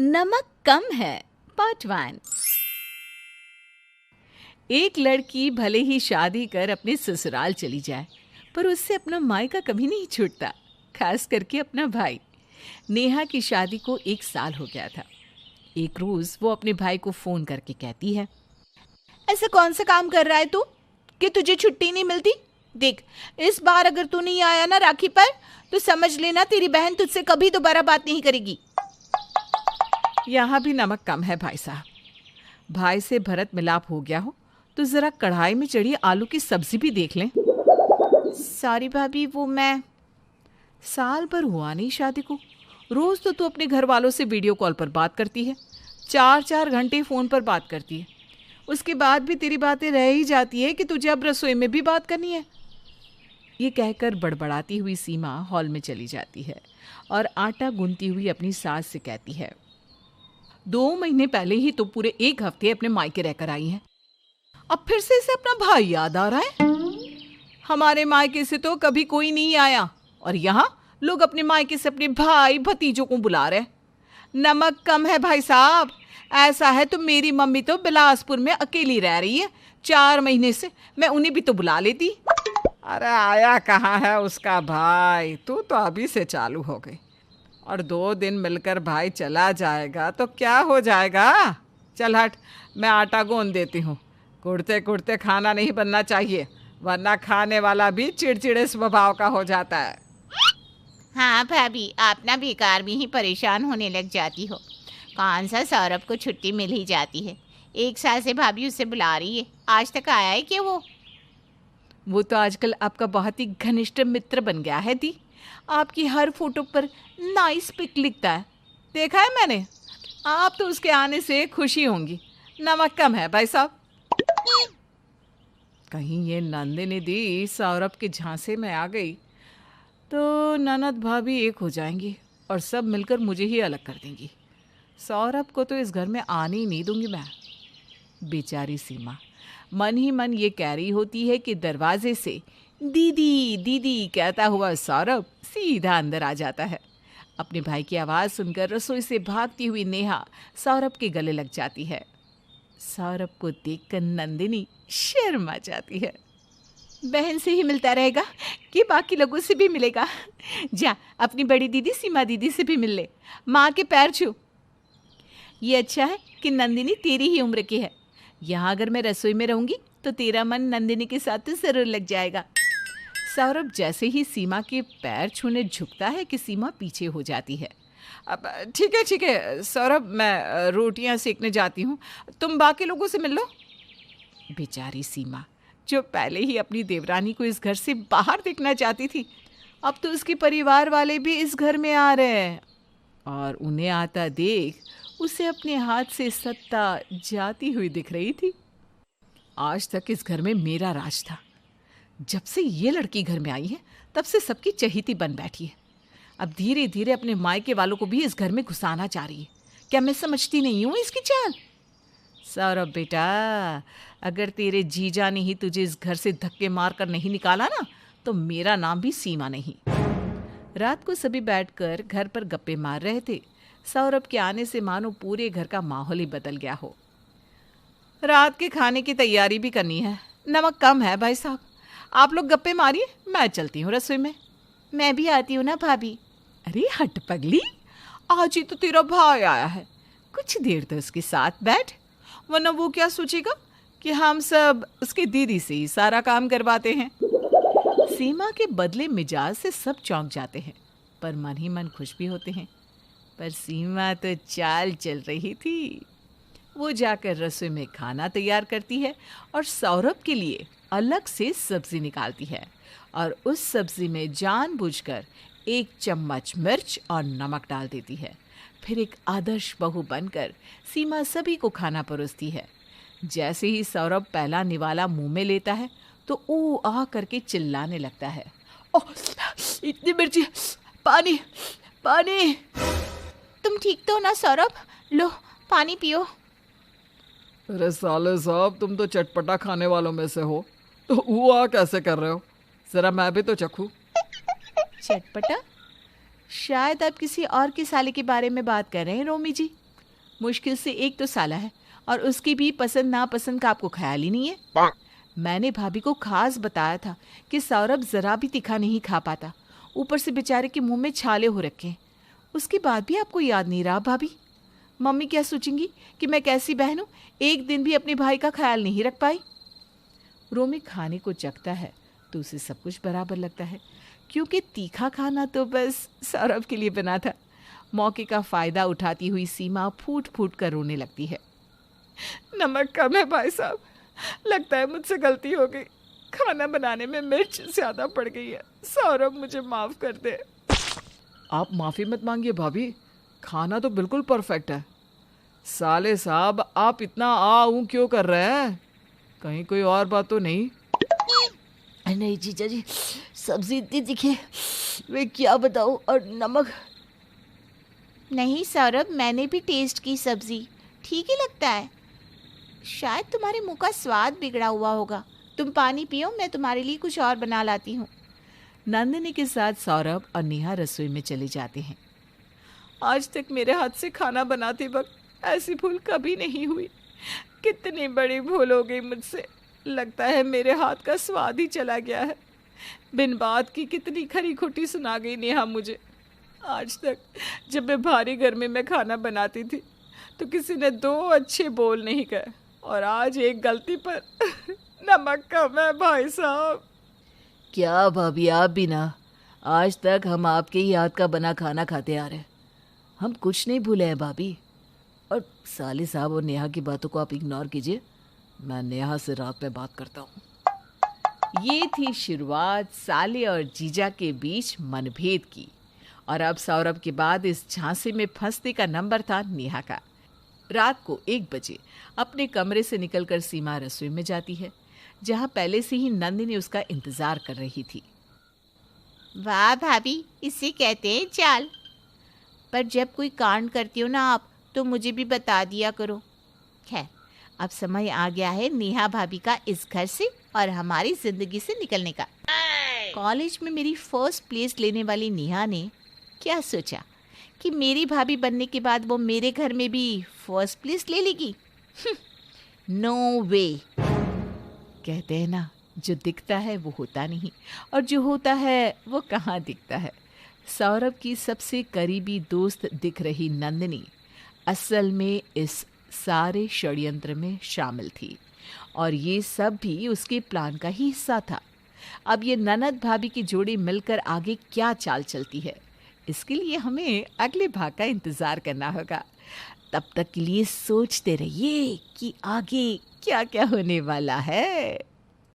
नमक कम है पार्ट 1। एक लड़की भले ही शादी कर अपने ससुराल चली जाए, पर उससे अपना मायका कभी नहीं छूटता, खास करके अपना भाई। नेहा की शादी को 1 साल हो गया था। एक रोज वो अपने भाई को फोन करके कहती है, ऐसा कौन सा काम कर रहा है तू कि तुझे छुट्टी नहीं मिलती? देख, इस बार अगर तू नहीं आया ना राखी पर, तो समझ लेना तेरी बहन तुझसे कभी दोबारा बात नहीं करेगी। यहाँ भी नमक कम है भाई साहब। भाई से भरत मिलाप हो गया हो तो जरा कढ़ाई में चढ़ी आलू की सब्जी भी देख लें। सॉरी भाभी, वो मैं साल भर हुआ नहीं शादी को, रोज तो तू अपने घर वालों से वीडियो कॉल पर बात करती है, 4-4 घंटे फोन पर बात करती है। उसके बाद भी तेरी बातें रह ही जाती है कि तुझे अब रसोई में भी बात करनी है। ये कहकर बड़बड़ाती हुई सीमा हॉल में चली जाती है और आटा गूंथती हुई अपनी सास से कहती है, 2 महीने पहले ही तो पूरे 1 हफ्ते अपने मायके रहकर आई हैं। अब फिर से इसे अपना भाई याद आ रहा है। हमारे मायके से तो कभी कोई नहीं आया और यहाँ लोग अपने मायके से अपने भाई भतीजों को बुला रहे। नमक कम है भाई साहब। ऐसा है तो मेरी मम्मी तो बिलासपुर में अकेली रह रही है, 4 महीने से। मैं उन्हें भी तो बुला लेती। अरे आया कहाँ है उसका भाई, तू तो अभी से चालू हो गई। और 2 दिन मिलकर भाई चला जाएगा तो क्या हो जाएगा। चल हट, मैं आटा गूंद देती हूँ। कुड़ते कुड़ते खाना नहीं बनना चाहिए, वरना खाने वाला भी चिड़चिड़े स्वभाव का हो जाता है। हाँ भाभी, आप ना बेकार में ही परेशान होने लग जाती हो। कौन सा सौरभ को छुट्टी मिल ही जाती है। 1 साल से भाभी उसे बुला रही है, आज तक आया है क्या वो तो आजकल आपका बहुत ही घनिष्ठ मित्र बन गया है दी। आपकी हर फोटो पर नाइस पिक लिखता है, देखा है मैंने। आप तो उसके आने से खुशी होंगी। नमक कम है भाई साहब। कहीं ये नंदिनी दी सौरभ के झांसे में आ गई तो ननद भाभी एक हो जाएंगी और सब मिलकर मुझे ही अलग कर देंगी। सौरभ को तो इस घर में आने ही नहीं दूंगी मैं। बेचारी सीमा मन ही मन ये कह रही होती है कि दरवाजे से दीदी दीदी कहता हुआ सौरभ सीधा अंदर आ जाता है। अपने भाई की आवाज़ सुनकर रसोई से भागती हुई नेहा सौरभ के गले लग जाती है। सौरभ को देखकर नंदिनी शर्मा जाती है। बहन से ही मिलता रहेगा कि बाकी लोगों से भी मिलेगा? जा अपनी बड़ी दीदी सीमा दीदी से भी मिल ले, माँ के पैर छू। ये अच्छा है कि नंदिनी तेरी ही उम्र की है। यहाँ अगर मैं रसोई में रहूंगी तो तेरा मन नंदिनी के साथ तो जरूर लग जाएगा। सौरभ जैसे ही सीमा के पैर छूने झुकता है कि सीमा पीछे हो जाती है। अब ठीक है सौरभ, मैं रोटियां सेकने जाती हूँ, तुम बाकी लोगों से मिल लो। बेचारी सीमा जो पहले ही अपनी देवरानी को इस घर से बाहर देखना चाहती थी, अब तो उसके परिवार वाले भी इस घर में आ रहे हैं और उन्हें आता देख उसे अपने हाथ से सत्ता जाती हुई दिख रही थी। आज तक इस घर में मेरा राज था। जब से ये लड़की घर में आई है तब से सबकी चहेती बन बैठी है। अब धीरे धीरे अपने मायके वालों को भी इस घर में घुसाना चाह रही है। क्या मैं समझती नहीं हूँ इसकी चाल? सौरभ बेटा, अगर तेरे जीजा ने ही तुझे इस घर से धक्के मार कर नहीं निकाला ना, तो मेरा नाम भी सीमा नहीं। रात को सभी बैठकर घर पर गप्पे मार रहे थे। सौरभ के आने से मानो पूरे घर का माहौल ही बदल गया हो। रात के खाने की तैयारी भी करनी है। नमक कम है भाई साहब। आप लोग गप्पे मारिए, मैं चलती हूँ रसोई में। मैं भी आती हूँ ना भाभी। अरे हट पगली, आज ही तो तेरा भाई आया है, कुछ देर तो उसके साथ बैठ, वरना वो क्या सोचेगा कि हम सब उसकी दीदी से ही सारा काम करवाते हैं। सीमा के बदले मिजाज से सब चौंक जाते हैं, पर मन ही मन खुश भी होते हैं। पर सीमा तो चाल चल रही थी। वो जाकर रसोई में खाना तैयार करती है और सौरभ के लिए अलग से सब्जी निकालती है और उस सब्जी में जानबूझकर 1 चम्मच मिर्च और नमक डाल देती है। फिर एक आदर्श बहू बनकर सीमा सभी को खाना परोसती है। जैसे ही सौरभ पहला निवाला मुंह में लेता है तो ऊ आ करके चिल्लाने लगता है, ओह इतनी मिर्ची, पानी पानी। तुम ठीक तो ना सौरभ? लो पानी पियो। अरे साले साहब, तुम तो चटपटा खाने वालों में से हो, तो हुआ कैसे कर रहे हो? जरा मैं भी तो चखूं। चटपटा? शायद आप किसी और के साले के बारे में बात कर रहे हैं रोमी जी। मुश्किल से एक तो साला है और उसकी भी पसंद नापसंद का आपको ख्याल ही नहीं है। मैंने भाभी को खास बताया था कि सौरभ जरा भी तीखा नहीं खा पाता, ऊपर से बेचारे के मुंह में छाले हो रखे हैं। उसके बाद भी आपको याद नहीं रहा भाभी? मम्मी क्या सोचेंगी कि मैं कैसी बहन हूँ, एक दिन भी अपने भाई का ख्याल नहीं रख पाई। रोमी खाने को चखता है तो उसे सब कुछ बराबर लगता है, क्योंकि तीखा खाना तो बस सौरभ के लिए बना था। मौके का फ़ायदा उठाती हुई सीमा फूट फूट कर रोने लगती है। नमक कम है भाई साहब, लगता है मुझसे गलती हो गई। खाना बनाने में मिर्च ज़्यादा पड़ गई है, सौरभ मुझे माफ़ कर दे। आप माफ़ी मत मांगिए भाभी, खाना तो बिल्कुल परफेक्ट है। साले साहब, आप इतना आ ऊँ क्यों कर रहे हैं? कहीं कोई और बात तो नहीं? नहीं जीजा जी, सब्जी इतनी तीखी, मैं क्या बताऊँ, और नमक। नहीं सौरभ, मैंने भी टेस्ट की सब्जी, ठीक ही लगता है। शायद तुम्हारे मुंह का स्वाद बिगड़ा हुआ होगा। तुम पानी पियो, मैं तुम्हारे लिए कुछ और बना लाती हूँ। नंदिनी के साथ सौरभ और नेहा रसोई में चले जाते हैं। आज तक मेरे हाथ से खाना बनाते वक्त ऐसी भूल कभी नहीं हुई। कितनी बड़ी भूल हो गई मुझसे। लगता है मेरे हाथ का स्वाद ही चला गया है। बिन बात की कितनी खरी खोटी सुना गई नेहा मुझे। आज तक जब मैं भारी गर्मी में खाना बनाती थी तो किसी ने दो अच्छे बोल नहीं कहे, और आज एक गलती पर नमक कम है भाई साहब। क्या भाभी, आप भी ना, आज तक हम आपके ही हाथ का बना खाना खाते आ रहे हैं। हम कुछ नहीं भूले हैं भाभी। और साले साहब और नेहा की बातों को आप इग्नोर कीजिए, मैं नेहा से रात में बात करता हूँ। ये थी शुरुआत साले और जीजा के बीच मनभेद की, और अब सौरभ के बाद इस झांसे में फंसने का नंबर था नेहा का। रात को 1 बजे अपने कमरे से निकलकर सीमा रसोई में जाती है, जहाँ पहले से ही नंदिनी उसका इंतजार कर रही थी। वाह भाभी, इसे कहते हैं चाल। पर जब कोई कांड करती हो ना आप, तो मुझे भी बता दिया करो। खैर, अब समय आ गया है नेहा भाभी का इस घर से और हमारी जिंदगी से निकलने का। कॉलेज में मेरी फर्स्ट प्लेस लेने वाली नेहा ने क्या सोचा कि मेरी भाभी बनने के बाद वो मेरे घर में भी फर्स्ट प्लेस ले लेगी? नो वे। कहते हैं ना, जो दिखता है वो होता नहीं, और जो होता है वो कहाँ दिखता है। सौरभ की सबसे करीबी दोस्त दिख रही नंदिनी असल में इस सारे षड्यंत्र में शामिल थी, और ये सब भी उसके प्लान का ही हिस्सा था। अब ये ननद भाभी की जोड़ी मिलकर आगे क्या चाल चलती है, इसके लिए हमें अगले भाग का इंतज़ार करना होगा। तब तक के लिए सोचते रहिए कि आगे क्या क्या होने वाला है।